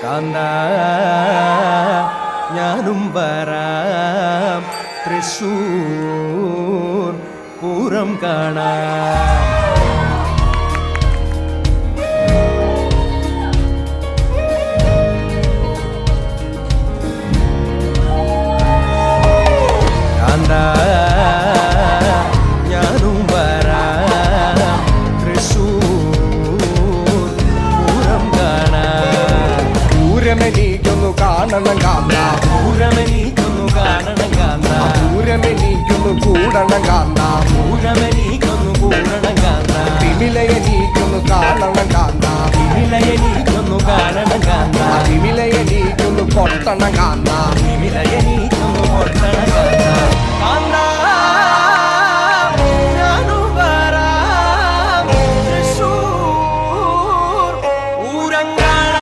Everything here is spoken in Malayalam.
കാന്ത ഞാനും വരാം തൃശ്ശൂർ പൂരം കാണാം. കാന്ത ഞാനും വരാം തൃശ്ശൂർ പൂരം കാണാം. പൂരമെനിക്കൊന്നു കാണണം കാന്ത, പൂരമെനിക്കൊന്നു കാണണം കാന്ത, പൂരമെനിക്കൊന്നു കൂടണം കാന്ത, പൂരമെനിക്കൊന്നു കൂടണം കാന്ത, തിമിലയെനിക്കൊന്നു കാണണം കാന്ത, വിമിലയെനിക്കൊന്നു കാണണം കാന്ത, തിമിലയെനിക്കൊന്നു കൊട്ടണം കാന്ത, വിമിലയെനി